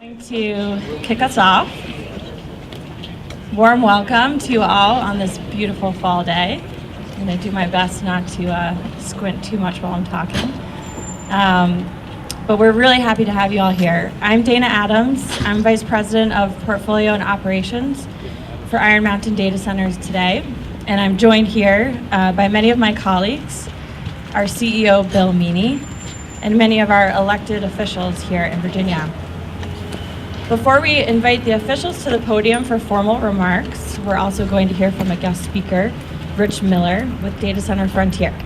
To kick us off, warm welcome to all on this beautiful fall day. I'm going to do my best not to squint too much while I'm talking. But we're really happy to have you all here. I'm Dana Adams. I'm Vice President of Portfolio and Operations for Iron Mountain Data Centers today. And I'm joined here by many of my colleagues, our CEO, Bill Meany, and many of our elected officials here in Virginia. Before we invite the officials to the podium for formal remarks, we're also going to hear from a guest speaker, Rich Miller with Data Center Frontier.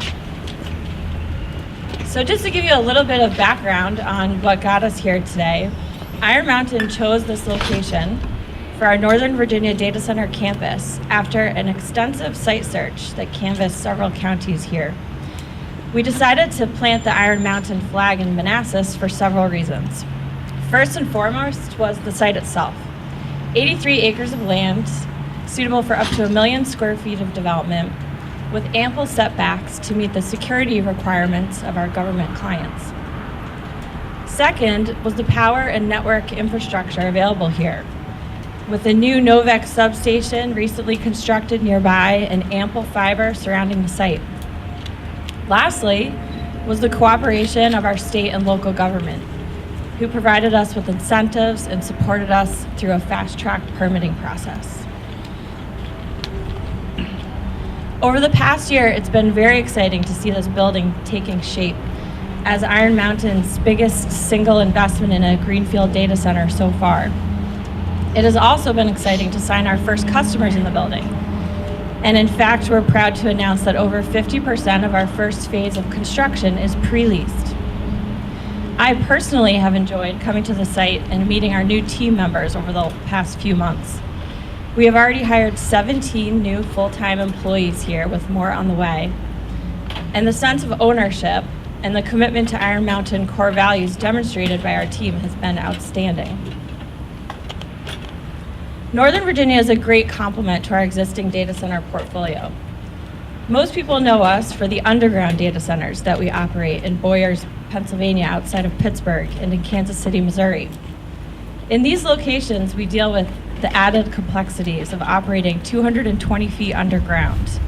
So just to give you a little bit of background on what got us here today, Iron Mountain chose this location for our Northern Virginia Data Center campus after an extensive site search that canvassed several counties here. We decided to plant the Iron Mountain flag in Manassas for several reasons. First and foremost was the site itself. 83 acres of land, suitable for up to 1 million square feet of development, with ample setbacks to meet the security requirements of our government clients. Second was the power and network infrastructure available here, with a new Novec substation recently constructed nearby and ample fiber surrounding the site. Lastly was the cooperation of our state and local government, who provided us with incentives and supported us through a fast-track permitting process. Over the past year, it's been very exciting to see this building taking shape as Iron Mountain's biggest single investment in a greenfield data center so far. It has also been exciting to sign our first customers in the building. And in fact, we're proud to announce that over 50% of our first phase of construction is pre-leased. I personally have enjoyed coming to the site and meeting our new team members over the past few months. We have already hired 17 new full-time employees here, with more on the way. And the sense of ownership and the commitment to Iron Mountain core values demonstrated by our team has been outstanding. Northern Virginia is a great complement to our existing data center portfolio. Most people know us for the underground data centers that we operate in Boyers, Pennsylvania, outside of Pittsburgh, and in Kansas City, Missouri. In these locations, we deal with the added complexities of operating 220 feet underground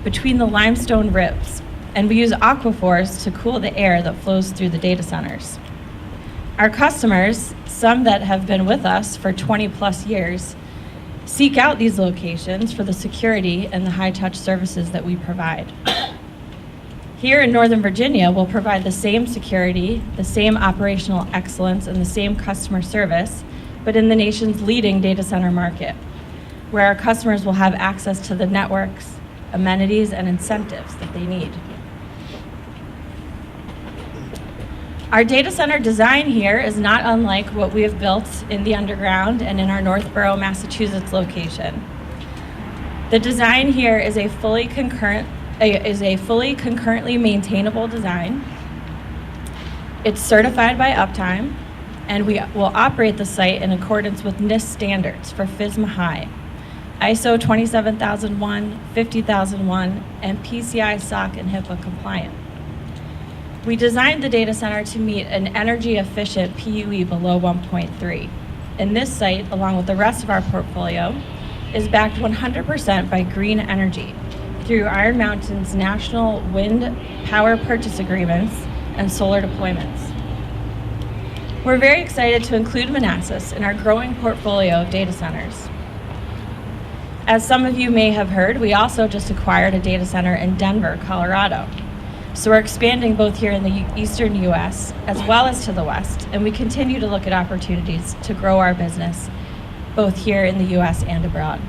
between the limestone ribs, and we use aquifers to cool the air that flows through the data centers. Our customers, some that have been with us for 20 plus years, seek out these locations for the security and the high-touch services that we provide. Here in Northern Virginia, we'll provide the same security, the same operational excellence, and the same customer service, but in the nation's leading data center market, where our customers will have access to the networks, amenities, and incentives that they need. Our data center design here is not unlike what we have built in the underground and in our Northborough, Massachusetts location. The design here is a fully concurrently maintainable design. It's certified by Uptime, and we will operate the site in accordance with NIST standards for FSMA High, ISO 27001, 50001, and PCI SOC and HIPAA compliant. We designed the data center to meet an energy-efficient PUE below 1.3. And this site, along with the rest of our portfolio, is backed 100% by green energy through Iron Mountain's national wind power purchase agreements and solar deployments. We're very excited to include Manassas in our growing portfolio of data centers. As some of you may have heard, we also just acquired a data center in Denver, Colorado. So we're expanding both here in the eastern US as well as to the west, and we continue to look at opportunities to grow our business both here in the US and abroad.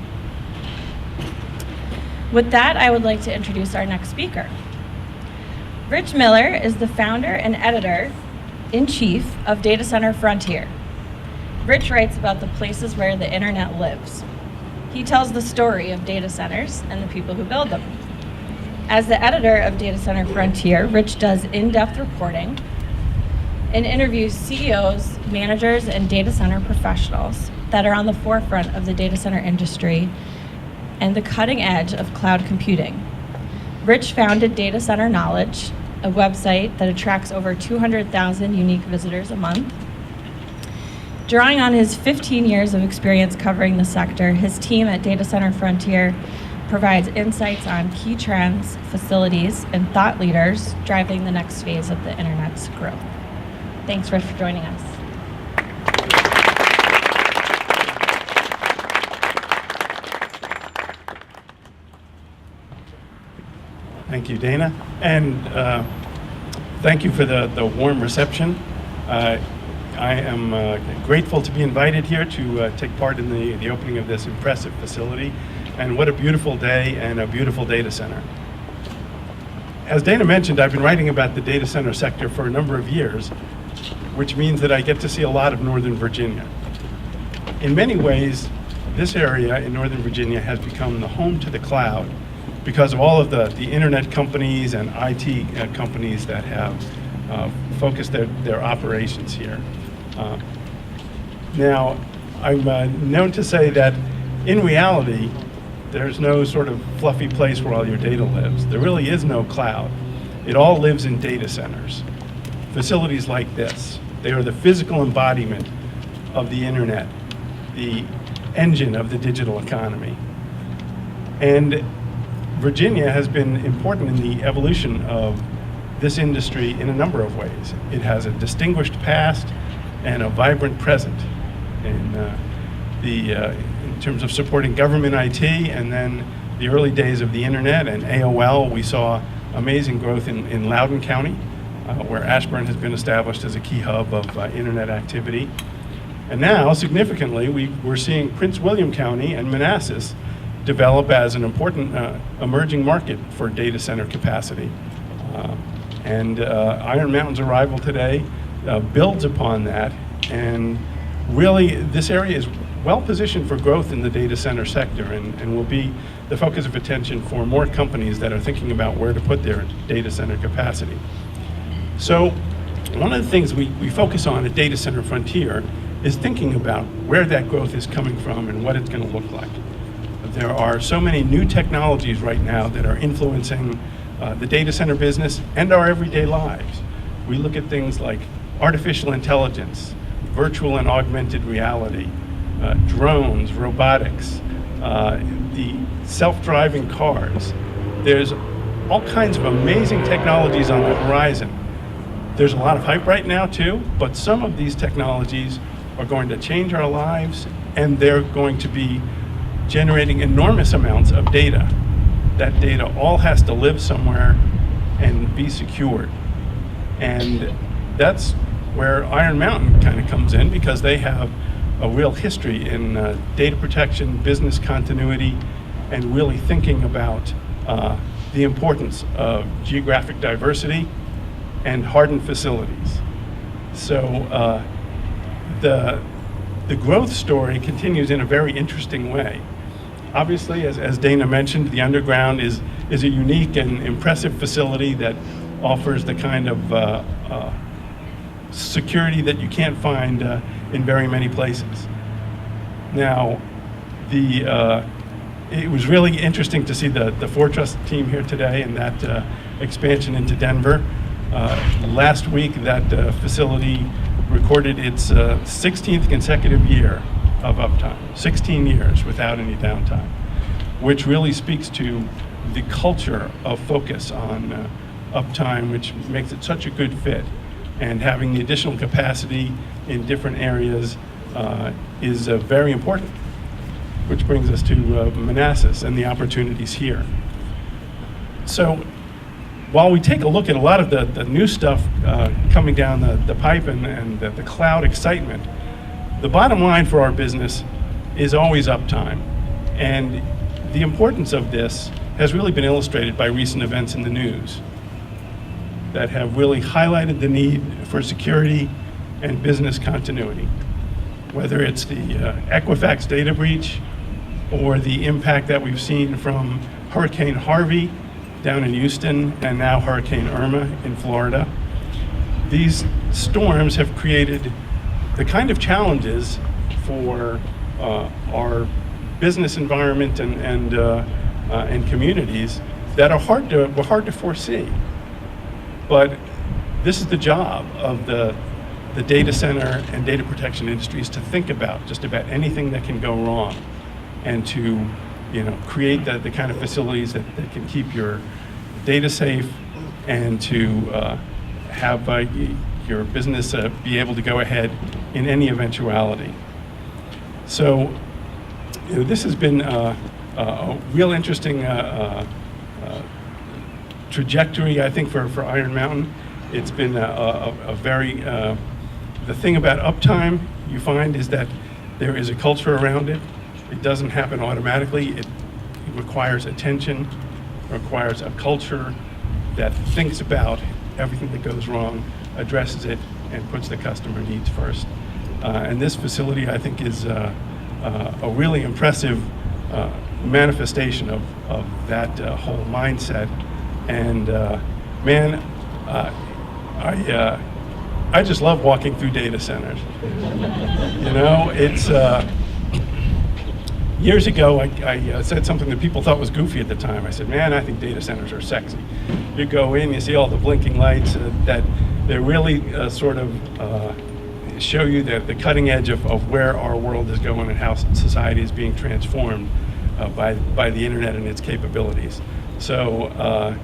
With that, I would like to introduce our next speaker. Rich Miller is the founder and editor-in-chief of Data Center Frontier. Rich writes about the places where the internet lives. He tells the story of data centers and the people who build them. As the editor of Data Center Frontier, Rich does in-depth reporting and interviews CEOs, managers, and data center professionals that are on the forefront of the data center industry and the cutting edge of cloud computing. Rich founded Data Center Knowledge, a website that attracts over 200,000 unique visitors a month. Drawing on his 15 years of experience covering the sector, his team at Data Center Frontier provides insights on key trends, facilities, and thought leaders driving the next phase of the internet's growth. Thanks, Rich, for joining us. Thank you, Dana, and thank you for the warm reception. I am grateful to be invited here to take part in the opening of this impressive facility, and what a beautiful day and a beautiful data center. As Dana mentioned, I've been writing about the data center sector for a number of years, which means that I get to see a lot of Northern Virginia. In many ways, this area in Northern Virginia has become the home to the cloud because of all of the internet companies and IT companies that have focused their operations here. Now, I'm known to say that in reality, there's no sort of fluffy place where all your data lives. There really is no cloud. It all lives in data centers. Facilities like this, they are the physical embodiment of the internet, the engine of the digital economy. And Virginia has been important in the evolution of this industry in a number of ways. It has a distinguished past and a vibrant present in terms of supporting government IT, and then the early days of the internet and AOL. We saw amazing growth in Loudoun County, where Ashburn has been established as a key hub of internet activity. And now, significantly, we're seeing Prince William County and Manassas develop as an important emerging market for data center capacity. And Iron Mountain's arrival today builds upon that, and really this area is well positioned for growth in the data center sector, and will be the focus of attention for more companies that are thinking about where to put their data center capacity. So one of the things we focus on at Data Center Frontier is thinking about where that growth is coming from and what it's going to look like. There are so many new technologies right now that are influencing the data center business and our everyday lives. We look at things like artificial intelligence, virtual and augmented reality, drones, robotics, the self-driving cars. There's all kinds of amazing technologies on the horizon. There's a lot of hype right now too, but some of these technologies are going to change our lives, and they're going to be generating enormous amounts of data. That data all has to live somewhere and be secured. And that's where Iron Mountain kind of comes in, because they have a real history in data protection, business continuity, and really thinking about the importance of geographic diversity and hardened facilities. So the growth story continues in a very interesting way. Obviously, as Dana mentioned, the underground is a unique and impressive facility that offers the kind of security that you can't find in very many places. Now, it was really interesting to see the Fortress team here today and that expansion into Denver. Last week, that facility recorded its 16th consecutive year of uptime, 16 years without any downtime, which really speaks to the culture of focus on uptime, which makes it such a good fit. And having the additional capacity in different areas is very important, which brings us to Manassas and the opportunities here. So while we take a look at a lot of the new stuff coming down the pipe and the cloud excitement, the bottom line for our business is always uptime. And the importance of this has really been illustrated by recent events in the news that have really highlighted the need for security and business continuity. Whether it's the Equifax data breach or the impact that we've seen from Hurricane Harvey down in Houston and now Hurricane Irma in Florida. These storms have created the kind of challenges for our business environment and communities that are hard to foresee. But this is the job of the the data center and data protection industries to think about just about anything that can go wrong, and to create the kind of facilities that can keep your data safe, and to have your business be able to go ahead in any eventuality. So this has been a real interesting trajectory, I think, for Iron Mountain. It's been a very, the thing about uptime you find is that there is a culture around it. It doesn't happen automatically. It requires attention, requires a culture that thinks about everything that goes wrong, addresses it, and puts the customer needs first. And this facility, I think, is a really impressive manifestation of that whole mindset. And man, I just love walking through data centers. It's years ago I said something that people thought was goofy at the time. I said, man, I think data centers are sexy. You go in, you see all the blinking lights that they really sort of show you the cutting edge of where our world is going and how society is being transformed by the internet and its capabilities. So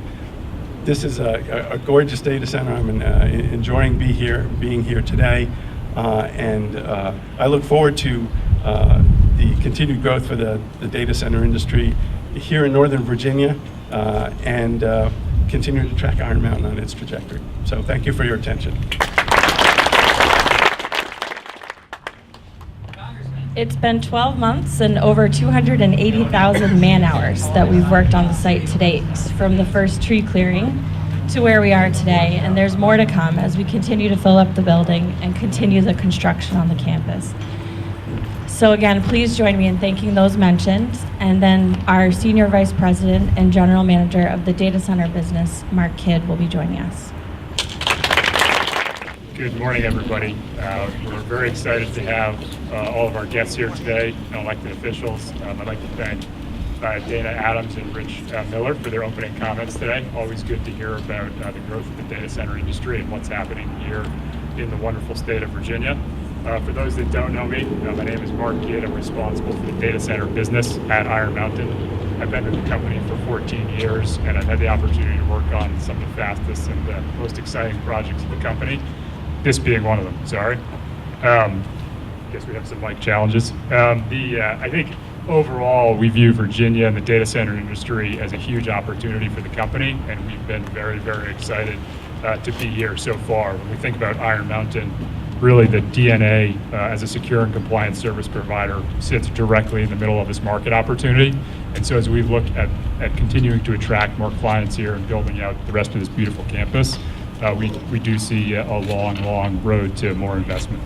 this is a gorgeous data center. I'm enjoying being here today, and I look forward to the continued growth for the data center industry here in Northern Virginia, and continuing to track Iron Mountain on its trajectory. So thank you for your attention. It's been 12 months and over 280,000 man-hours that we've worked on the site to date, from the first tree clearing to where we are today, and there's more to come as we continue to fill up the building and continue the construction on the campus. So again, please join me in thanking those mentioned, and then our Senior Vice President and General Manager of the Data Center business, Mark Kidd, will be joining us. Good morning, everybody. We're very excited to have all of our guests here today, and elected officials. I'd like to thank Dana Adams and Rich Miller for their opening comments today. Always good to hear about the growth of the data center industry and what's happening here in the wonderful state of Virginia. For those that don't know me, my name is Mark Kidd. I'm responsible for the data center business at Iron Mountain. I've been with the company for 14 years, and I've had the opportunity to work on some of the fastest and the most exciting projects of the company. This being one of them, sorry. Guess we have some mic challenges. I think overall we view Virginia and the data center industry as a huge opportunity for the company, and we've been very, very excited to be here so far. When we think about Iron Mountain, really the DNA as a secure and compliant service provider sits directly in the middle of this market opportunity. And so as we've looked at continuing to attract more clients here and building out the rest of this beautiful campus, we do see a long road to more investment.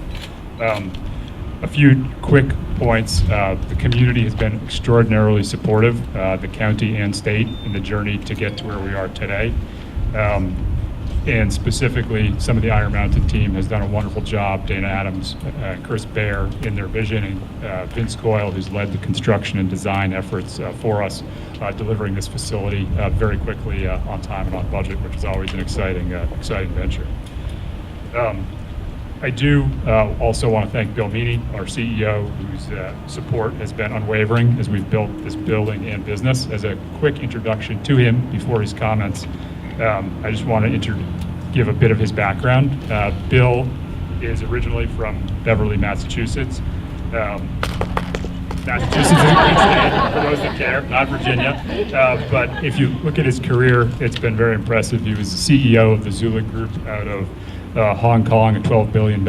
A few quick points. The community has been extraordinarily supportive, the county and state, in the journey to get to where we are today. And specifically, some of the Iron Mountain team has done a wonderful job. Dana Adams, Chris Baer in their vision, and Vince Coyle, who's led the construction and design efforts for us, delivering this facility very quickly on time and on budget, which is always an exciting venture. I do also want to thank Bill Meany, our CEO, whose support has been unwavering as we've built this building and business. As a quick introduction to him before his comments, I just want to give a bit of his background. Bill is originally from Beverly, Massachusetts. Massachusetts is a great state, for those that care, not Virginia. But if you look at his career, it's been very impressive. He was the CEO of the Zulik Group out of Hong Kong, a $12 billion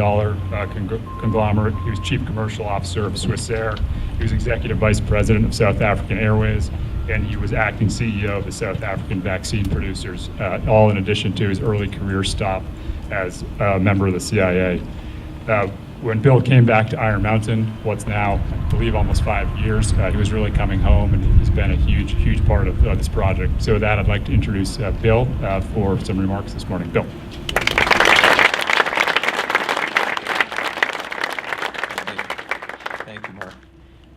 conglomerate. He was Chief Commercial Officer of Swissair. He was Executive Vice President of South African Airways, and he was acting CEO of the South African vaccine producers, all in addition to his early career stop as a member of the CIA. When Bill came back to Iron Mountain, what's now, I believe, almost 5 years, he was really coming home, and he's been a huge part of this project. So with that, I'd like to introduce Bill for some remarks this morning. Bill. Thank you, Mark,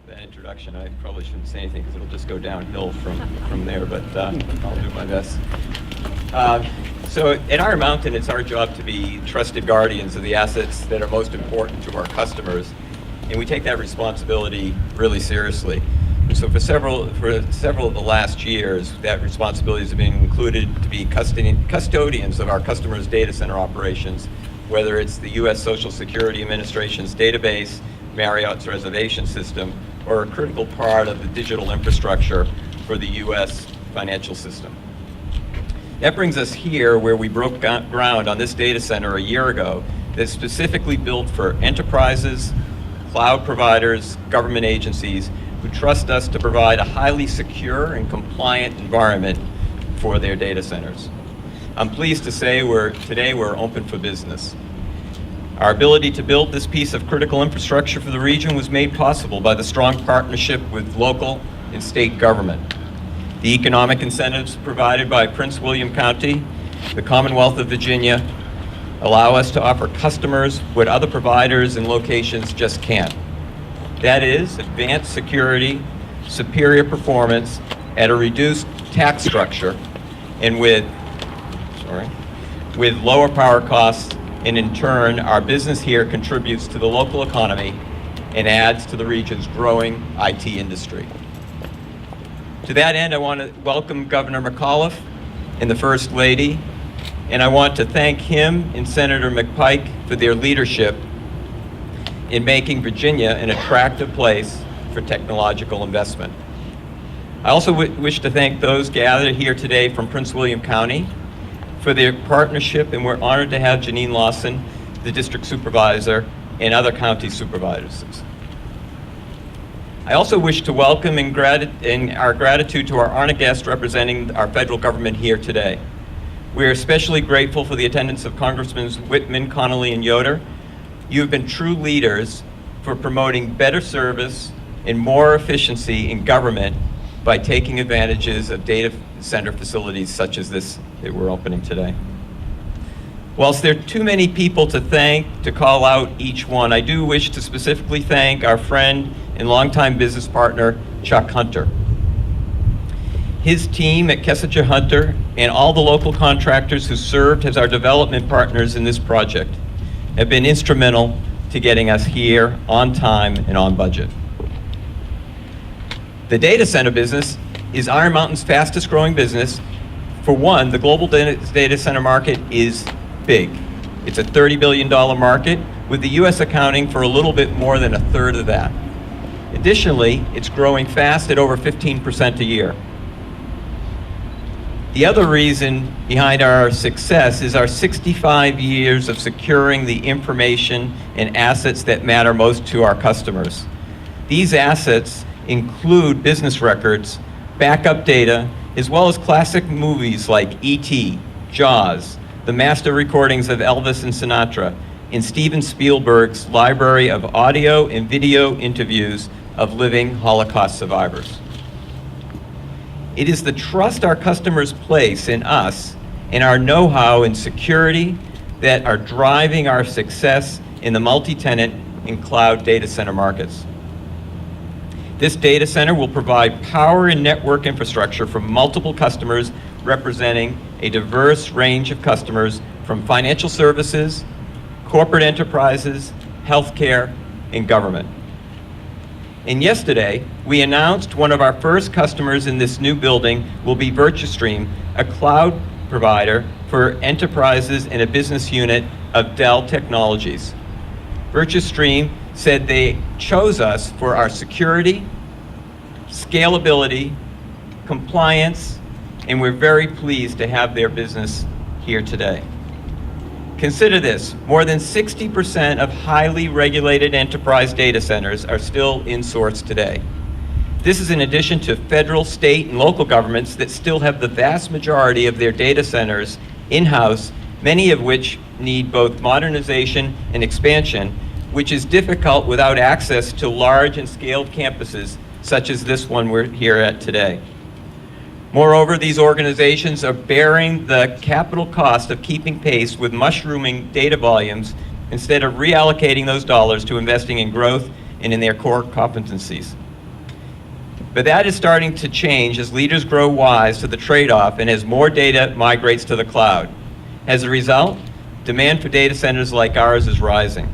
for that introduction. I probably shouldn't say anything because it'll just go downhill from there, but I'll do my best. So at Iron Mountain, it's our job to be trusted guardians of the assets that are most important to our customers, and we take that responsibility really seriously. And so for several of the last years, that responsibility has been included to be custodians of our customers' data center operations, whether it's the U.S. Social Security Administration's database, Marriott's reservation system, or a critical part of the digital infrastructure for the U.S. financial system. That brings us here where we broke ground on this data center a year ago that's specifically built for enterprises, cloud providers, government agencies who trust us to provide a highly secure and compliant environment for their data centers. I'm pleased to say today we're open for business. Our ability to build this piece of critical infrastructure for the region was made possible by the strong partnership with local and state government. The economic incentives provided by Prince William County, the Commonwealth of Virginia, allow us to offer customers what other providers and locations just can't. That is, advanced security, superior performance at a reduced tax structure, and with lower power costs, and in turn, our business here contributes to the local economy and adds to the region's growing IT industry. To that end, I want to welcome Governor McAuliffe and the First Lady, and I want to thank him and Senator McPike for their leadership in making Virginia an attractive place for technological investment. I also wish to thank those gathered here today from Prince William County for their partnership, and we're honored to have Janine Lawson, the district supervisor, and other county supervisors. I also wish to welcome and our gratitude to our honored guest representing our federal government here today. We are especially grateful for the attendance of Congressmen Whitman, Connolly, and Yoder. You have been true leaders for promoting better service and more efficiency in government by taking advantages of data center facilities such as this that we're opening today. Whilst there are too many people to thank to call out each one, I do wish to specifically thank our friend and longtime business partner, Chuck Hunter. His team at Kessinger Hunter and all the local contractors who served as our development partners in this project have been instrumental to getting us here on time and on budget. The data center business is Iron Mountain's fastest growing business. For one, the global data center market is big. It's a $30 billion market, with the US accounting for a little bit more than a third of that. Additionally, it's growing fast at over 15% a year. The other reason behind our success is our 65 years of securing the information and assets that matter most to our customers. These assets include business records, backup data, as well as classic movies like E.T., Jaws, the master recordings of Elvis and Sinatra, and Steven Spielberg's library of audio and video interviews of living Holocaust survivors. It is the trust our customers place in us and our know-how in security that are driving our success in the multi-tenant and cloud data center markets. This data center will provide power and network infrastructure for multiple customers representing a diverse range of customers from financial services, corporate enterprises, healthcare, and government. And yesterday, we announced one of our first customers in this new building will be VirtuStream, a cloud provider for enterprises and a business unit of Dell Technologies. VirtuStream said they chose us for our security, scalability, compliance, and we're very pleased to have their business here today. Consider this, more than 60% of highly regulated enterprise data centers are still insourced today. This is in addition to federal, state, and local governments that still have the vast majority of their data centers in-house, many of which need both modernization and expansion, which is difficult without access to large and scaled campuses such as this one we're here at today. Moreover, these organizations are bearing the capital cost of keeping pace with mushrooming data volumes instead of reallocating those dollars to investing in growth and in their core competencies. But that is starting to change as leaders grow wise to the trade-off and as more data migrates to the cloud. As a result, demand for data centers like ours is rising.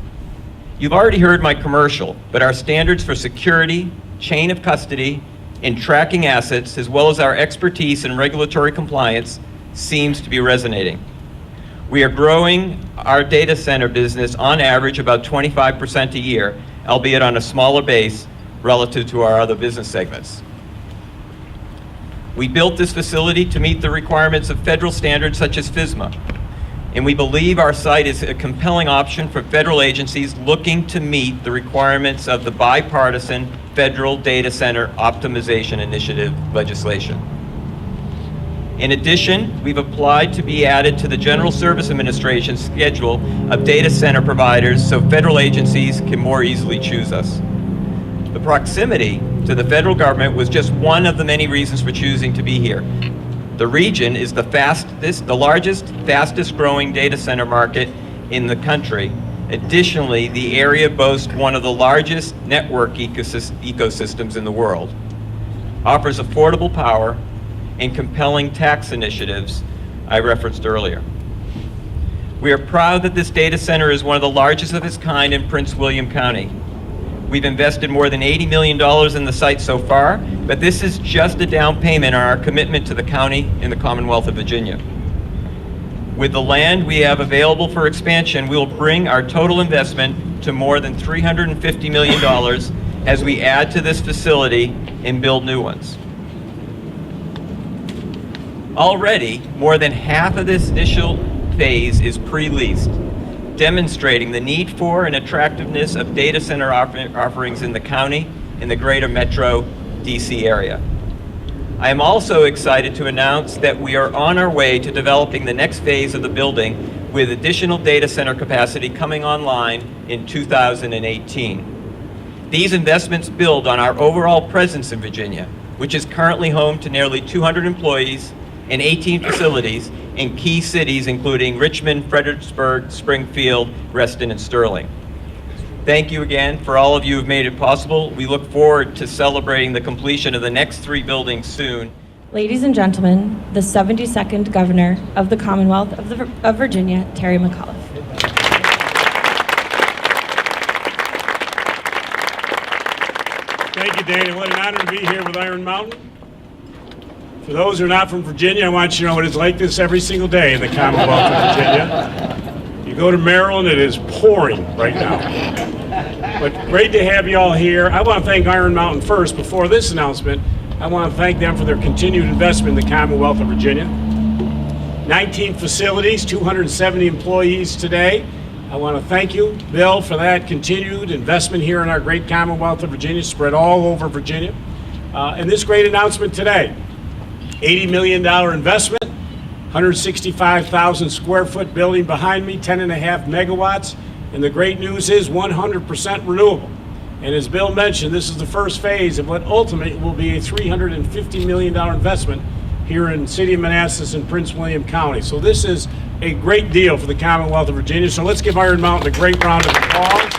You've already heard my commercial, but our standards for security, chain of custody, and tracking assets, as well as our expertise in regulatory compliance, seems to be resonating. We are growing our data center business on average about 25% a year, albeit on a smaller base relative to our other business segments. We built this facility to meet the requirements of federal standards such as FSMA, and we believe our site is a compelling option for federal agencies looking to meet the requirements of the bipartisan Federal Data Center Optimization Initiative legislation. In addition, we've applied to be added to the General Service Administration's schedule of data center providers so federal agencies can more easily choose us. The proximity to the federal government was just one of the many reasons for choosing to be here. The region is the largest, fastest growing data center market in the country. Additionally, the area boasts one of the largest network ecosystems in the world, offers affordable power, and compelling tax initiatives I referenced earlier. We are proud that this data center is one of the largest of its kind in Prince William County. We've invested more than $80 million in the site so far, but this is just a down payment on our commitment to the county and the Commonwealth of Virginia. With the land we have available for expansion, we will bring our total investment to more than $350 million as we add to this facility and build new ones. Already, more than half of this initial phase is pre-leased, demonstrating the need for and attractiveness of data center offerings in the county and the greater metro DC area. I am also excited to announce that we are on our way to developing the next phase of the building with additional data center capacity coming online in 2018. These investments build on our overall presence in Virginia, which is currently home to nearly 200 employees and 18 facilities in key cities including Richmond, Fredericksburg, Springfield, Reston, and Sterling. Thank you again for all of you who've made it possible. We look forward to celebrating the completion of the next 3 buildings soon. Ladies and gentlemen, the 72nd Governor of the Commonwealth of Virginia, Terry McAuliffe. Thank you, Dana. What an honor to be here with Iron Mountain. For those who are not from Virginia, I want you to know it is like this every single day in the Commonwealth of Virginia. You go to Maryland, it is pouring right now. But great to have you all here. I want to thank Iron Mountain first. Before this announcement, I want to thank them for their continued investment in the Commonwealth of Virginia. 19 facilities, 270 employees today. I want to thank you, Bill, for that continued investment here in our great Commonwealth of Virginia, spread all over Virginia. And this great announcement today, $80 million investment, 165,000 square foot building behind me, 10.5 megawatts. And the great news is 100% renewable. And as Bill mentioned, this is the first phase of what ultimately will be a $350 million investment here in City of Manassas and Prince William County. So this is a great deal for the Commonwealth of Virginia. So let's give Iron Mountain a great round of applause.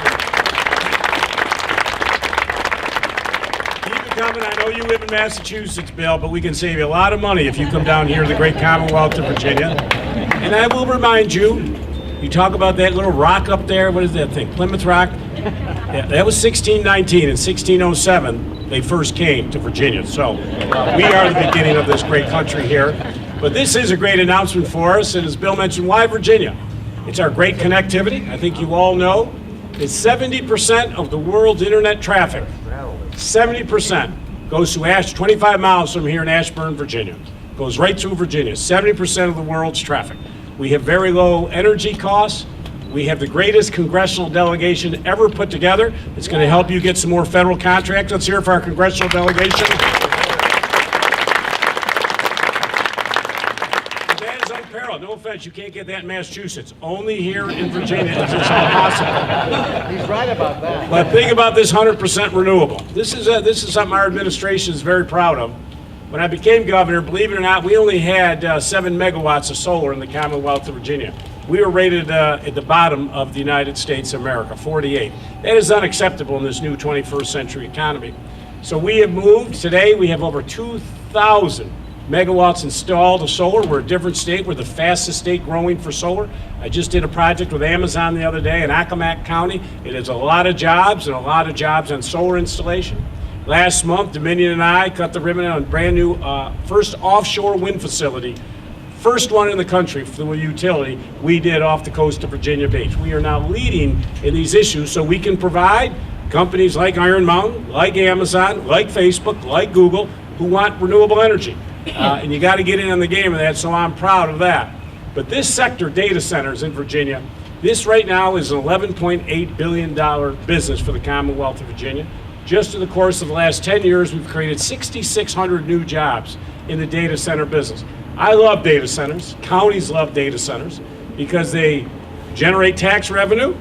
Keep it coming. I know you live in Massachusetts, Bill, but we can save you a lot of money if you come down here to the great Commonwealth of Virginia. And I will remind you, you talk about that little rock up there. What is that thing? Plymouth Rock? Yeah, that was 1619. In 1607, they first came to Virginia. So we are the beginning of this great country here. But this is a great announcement for us. And as Bill mentioned, why Virginia? It's our great connectivity. I think you all know it's 70% of the world's internet traffic. 70% goes to 25 miles from here in Ashburn, Virginia. Goes right through Virginia. 70% of the world's traffic. We have very low energy costs. We have the greatest congressional delegation ever put together. It's going to help you get some more federal contracts. Let's hear it for our congressional delegation. That is unparalleled. No offense, you can't get that in Massachusetts. Only here in Virginia is this all possible. He's right about that. But think about this 100% renewable. This is something our administration is very proud of. When I became governor, believe it or not, we only had 7 megawatts of solar in the Commonwealth of Virginia. We were rated at the bottom of the United States of America, 48. That is unacceptable in this new 21st century economy. So we have moved. Today we have over 2,000 megawatts installed of solar. We're a different state. We're the fastest state growing for solar. I just did a project with Amazon the other day in Accomack County. It is a lot of jobs and a lot of jobs on solar installation. Last month, Dominion and I cut the ribbon on a brand new first offshore wind facility. First one in the country for a utility we did off the coast of Virginia Beach. We are now leading in these issues so we can provide companies like Iron Mountain, like Amazon, like Facebook, like Google, who want renewable energy. And you got to get in on the game of that, so I'm proud of that. But this sector, data centers in Virginia, this right now is an $11.8 billion business for the Commonwealth of Virginia. Just in the course of the last 10 years, we've created 6,600 new jobs in the data center business. I love data centers. Counties love data centers because they generate tax revenue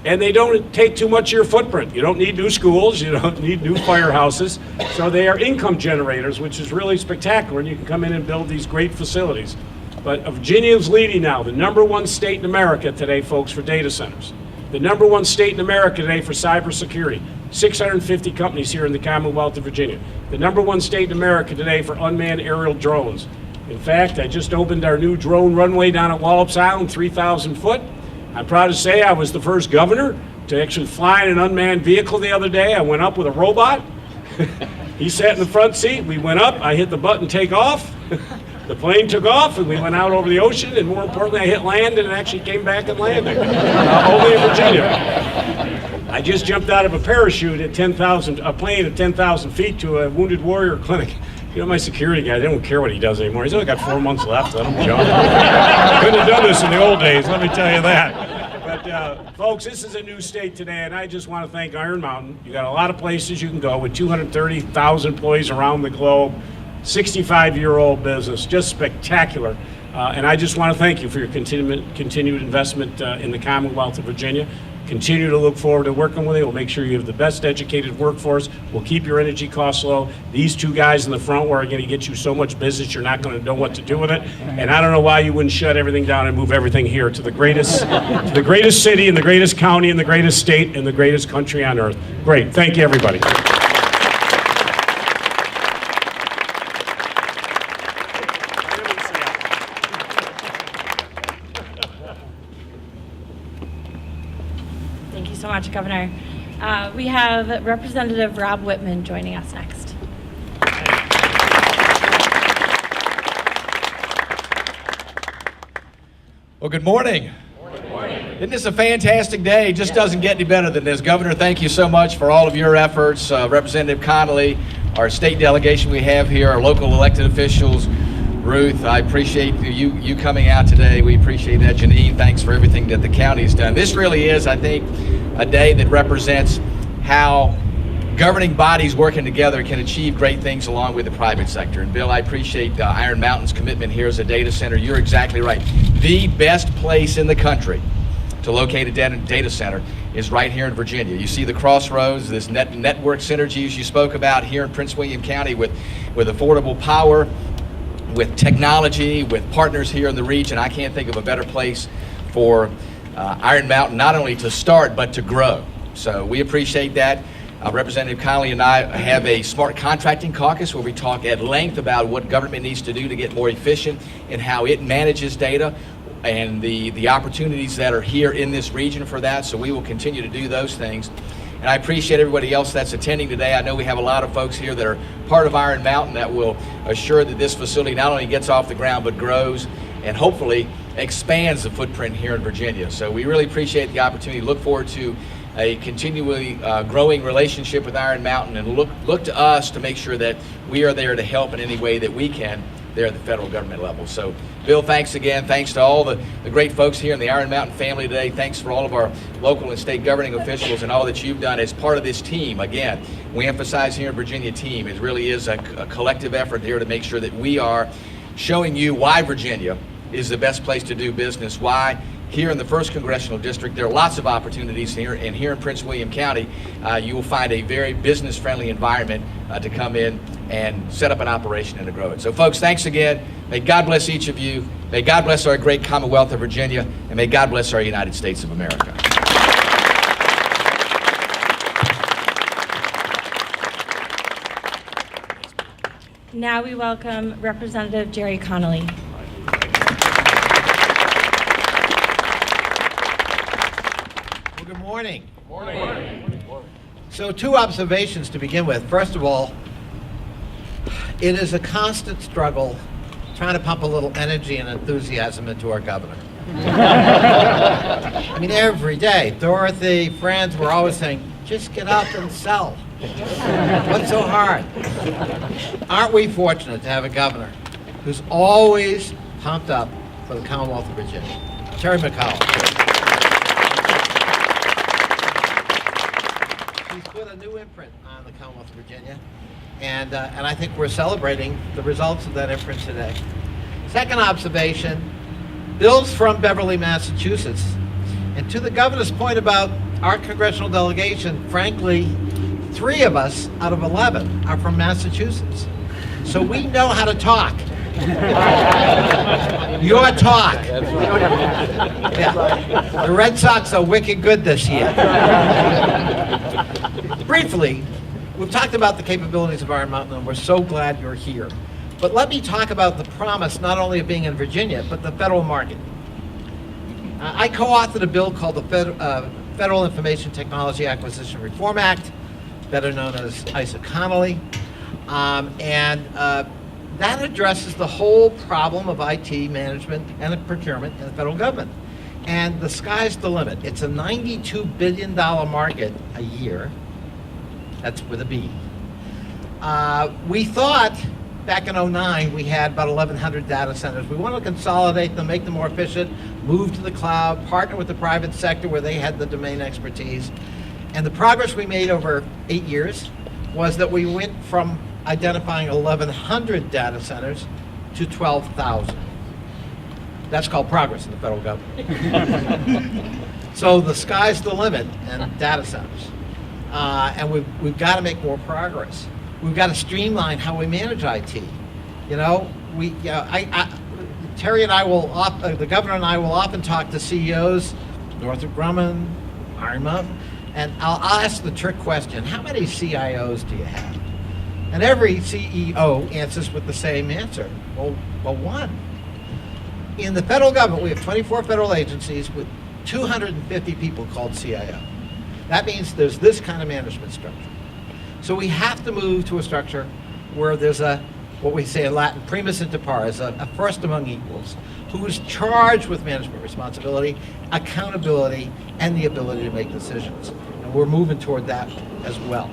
and they don't take too much of your footprint. You don't need new schools, you don't need new firehouses. So they are income generators, which is really spectacular, and you can come in and build these great facilities. But Virginia is leading now, the #1 state in America today, folks, for data centers. The #1 state in America today for cybersecurity. 650 companies here in the Commonwealth of Virginia. The #1 state in America today for unmanned aerial drones. In fact, I just opened our new drone runway down at Wallops Island, 3,000 foot. I'm proud to say I was the first governor to actually fly in an unmanned vehicle the other day. I went up with a robot. He sat in the front seat. We went up. I hit the button, take off. The plane took off, and we went out over the ocean, and more importantly, I hit land, and it actually came back and landed, only in Virginia. I just jumped out of a parachute at 10,000, a plane at 10,000 feet to a wounded warrior clinic. You know, my security guy, they don't care what he does anymore. He's only got 4 months left. Let him jump. Couldn't have done this in the old days, let me tell you that. But folks, this is a new state today, and I just want to thank Iron Mountain. You got a lot of places you can go with 230,000 employees around the globe. 65-year-old business, just spectacular. And I just want to thank you for your continued investment in the Commonwealth of Virginia. Continue to look forward to working with you. We'll make sure you have the best educated workforce. We'll keep your energy costs low. These two guys in the front are going to get you so much business you're not going to know what to do with it. And I don't know why you wouldn't shut everything down and move everything here to the greatest city and the greatest county and the greatest state and the greatest country on earth. Great. Thank you, everybody. Thank you so much, Governor. We have Representative Rob Whitman joining us next. Well, good morning. Good morning. Isn't this a fantastic day? It just doesn't get any better than this. Governor, thank you so much for all of your efforts. Representative Connolly, our state delegation we have here, our local elected officials, Ruth, I appreciate you coming out today. We appreciate that. Janine, thanks for everything that the county's done. This really is, I think, a day that represents how governing bodies working together can achieve great things along with the private sector. And Bill, I appreciate Iron Mountain's commitment here as a data center. You're exactly right. The best place in the country to locate a data center is right here in Virginia. You see the crossroads, this network synergies you spoke about here in Prince William County with affordable power, with technology, with partners here in the region. I can't think of a better place for Iron Mountain not only to start but to grow. So we appreciate that. Representative Connolly and I have a smart contracting caucus where we talk at length about what government needs to do to get more efficient and how it manages data and the opportunities that are here in this region for that. So we will continue to do those things. And I appreciate everybody else that's attending today. I know we have a lot of folks here that are part of Iron Mountain that will assure that this facility not only gets off the ground but grows and hopefully expands the footprint here in Virginia. So we really appreciate the opportunity. Look forward to a continually growing relationship with Iron Mountain, and look to us to make sure that we are there to help in any way that we can there at the federal government level. So Bill, thanks again. Thanks to all the great folks here in the Iron Mountain family today. Thanks for all of our local and state governing officials and all that you've done as part of this team. Again, we emphasize here in Virginia team, it really is a collective effort here to make sure that we are showing you why Virginia is the best place to do business, why here in the 1st Congressional District, there are lots of opportunities here, and here in Prince William County, you will find a very business-friendly environment to come in and set up an operation and to grow it. So folks, thanks again. May God bless each of you. May God bless our great Commonwealth of Virginia, and may God bless our United States of America. Now we welcome Representative Jerry Connolly. Well, good morning. So 2 observations to begin with. First of all, it is a constant struggle trying to pump a little energy and enthusiasm into our governor. I mean, every day, Dorothy, friends were always saying, just get up and sell. What's so hard? Aren't we fortunate to have a governor who's always pumped up for the Commonwealth of Virginia? Terry McCollum. He's put a new imprint on the Commonwealth of Virginia, and I think we're celebrating the results of that imprint today. Second observation, Bill's from Beverly, Massachusetts, and to the governor's point about our congressional delegation, frankly, 3 of us out of 11 are from Massachusetts. So we know how to talk. Your talk. Yeah. The Red Sox are wicked good this year. Briefly, we've talked about the capabilities of Iron Mountain, and we're so glad you're here. But let me talk about the promise not only of being in Virginia, but the federal market. I co-authored a bill called the Federal Information Technology Acquisition Reform Act, better known as ISA-Connolly, and that addresses the whole problem of IT management and procurement in the federal government. And the sky's the limit. It's a $92 billion market a year. That's with a B. We thought back in '09 we had about 1,100 data centers. We want to consolidate them, make them more efficient, move to the cloud, partner with the private sector where they had the domain expertise. And the progress we made over 8 years was that we went from identifying 1,100 data centers to 12,000. That's called progress in the federal government. So the sky's the limit in data centers. And we've got to make more progress. We've got to streamline how we manage IT. You know, Terry and I will, the governor and I will often talk to CEOs, Northrop Grumman, Iron Mountain, and I'll ask the trick question, how many CIOs do you have? And every CEO answers with the same answer, well, one. In the federal government, we have 24 federal agencies with 250 people called CIO. That means there's this kind of management structure. So we have to move to a structure where there's what we say in Latin, primus inter pares, a first among equals, who is charged with management responsibility, accountability, and the ability to make decisions. And we're moving toward that as well.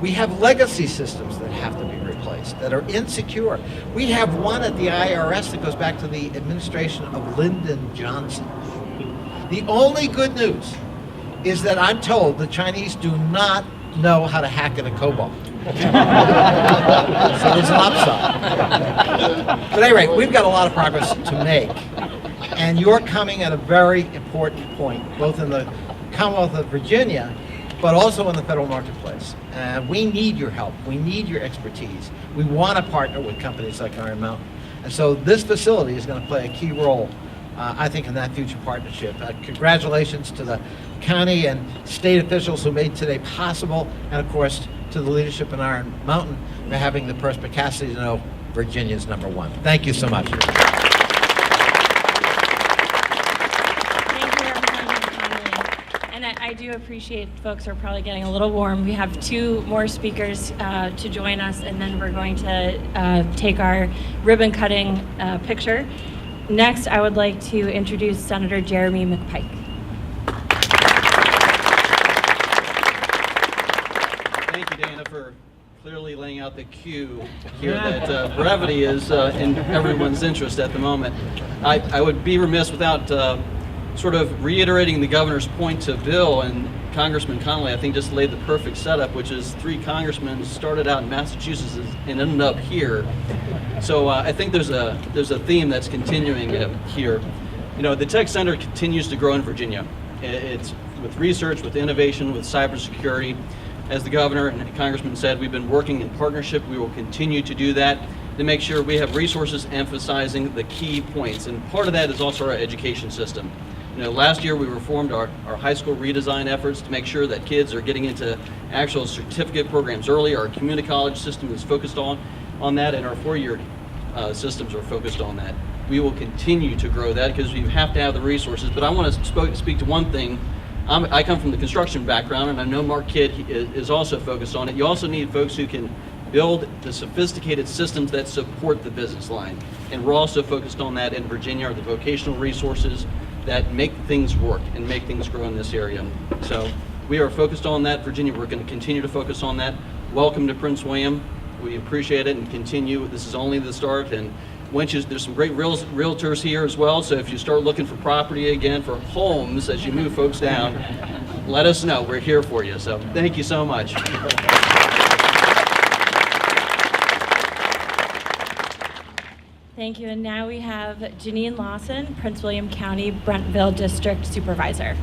We have legacy systems that have to be replaced, that are insecure. We have one at the IRS that goes back to the administration of Lyndon Johnson. The only good news is that I'm told the Chinese do not know how to hack into COBOL. So there's an upside. But at any rate, we've got a lot of progress to make. And you're coming at a very important point, both in the Commonwealth of Virginia, but also in the federal marketplace. And we need your help. We need your expertise. We want to partner with companies like Iron Mountain. And so this facility is going to play a key role, I think, in that future partnership. Congratulations to the county and state officials who made today possible, and of course, to the leadership in Iron Mountain for having the perspicacity to know Virginia's #1. Thank you so much. Thank you, Representative Connolly. And I do appreciate folks are probably getting a little warm. We have 2 more speakers to join us, and then we're going to take our ribbon cutting picture. Next, I would like to introduce Senator Jeremy McPike. Thank you, Dana, for clearly laying out the cue here that brevity is in everyone's interest at the moment. I would be remiss without sort of reiterating the governor's point to Bill, and Congressman Connolly, I think, just laid the perfect setup, which is 3 congressmen started out in Massachusetts and ended up here. So I think there's a theme that's continuing here. You know, the tech center continues to grow in Virginia. It's with research, with innovation, with cybersecurity. As the governor and Congressman said, we've been working in partnership. We will continue to do that to make sure we have resources emphasizing the key points. And part of that is also our education system. You know, last year we reformed our high school redesign efforts to make sure that kids are getting into actual certificate programs early. Our community college system is focused on on that, and our four-year systems are focused on that. We will continue to grow that because you have to have the resources. But I want to speak to one thing. I come from the construction background, and I know Mark Kidd is also focused on it. You also need folks who can build the sophisticated systems that support the business line. And we're also focused on that in Virginia, are the vocational resources that make things work and make things grow in this area. So we are focused on that. Virginia, we're going to continue to focus on that. Welcome to Prince William. We appreciate it and continue. This is only the start. And there's some great realtors here as well. So if you start looking for property again, for homes, as you move folks down, let us know. We're here for you. So thank you so much. Thank you. And now we have Janine Lawson, Prince William County, Brentville District Supervisor.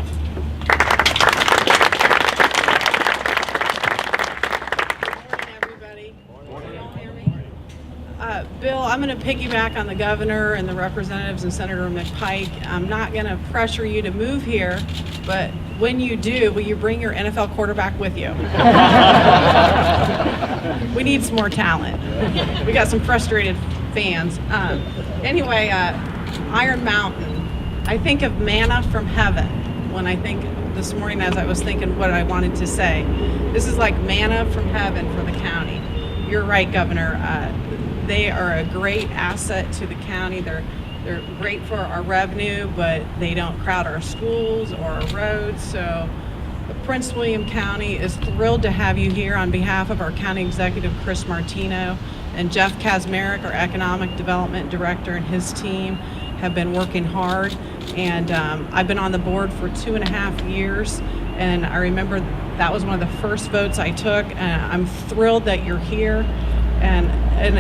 Bill, I'm going to piggyback on the governor and the representatives and Senator McPike. I'm not going to pressure you to move here, but when you do, will you bring your NFL quarterback with you? We need some more talent. We got some frustrated fans. Anyway, Iron Mountain. I think of manna from heaven when I think this morning as I was thinking what I wanted to say. This is like manna from heaven for the county. You're right, Governor. They are a great asset to the county. They're great for our revenue, but they don't crowd our schools or our roads. So Prince William County is thrilled to have you here on behalf of our County Executive, Chris Martino, and Jeff Kazmarek, our Economic Development Director, and his team have been working hard. And I've been on the board for 2.5 years, and I remember that was one of the first votes I took. I'm thrilled that you're here, and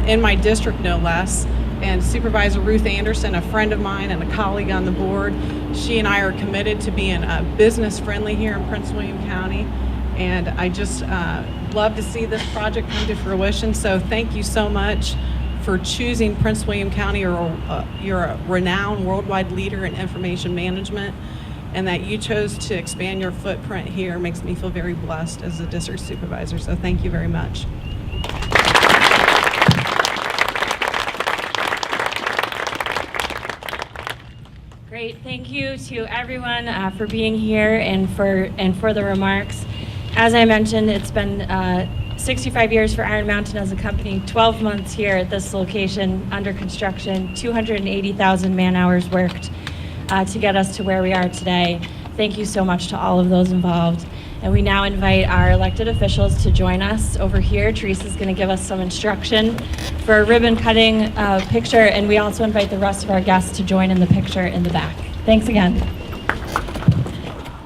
in my district, no less. And Supervisor Ruth Anderson, a friend of mine and a colleague on the board, she and I are committed to being business friendly here in Prince William County. And I just love to see this project come to fruition. So thank you so much for choosing Prince William County. You're a renowned worldwide leader in information management, and that you chose to expand your footprint here makes me feel very blessed as a district supervisor. So thank you very much. Great. Thank you to everyone for being here and for the remarks. As I mentioned, it's been 65 years for Iron Mountain as a company, 12 months here at this location under construction, 280,000 man-hours worked to get us to where we are today. Thank you so much to all of those involved. And we now invite our elected officials to join us over here. Teresa's going to give us some instruction for a ribbon cutting picture, and we also invite the rest of our guests to join in the picture in the back. Thanks again.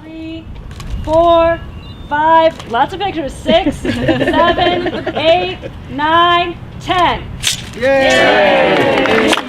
3, 4, 5, lots of pictures, 6, 7, 8, 9, 10. Yay!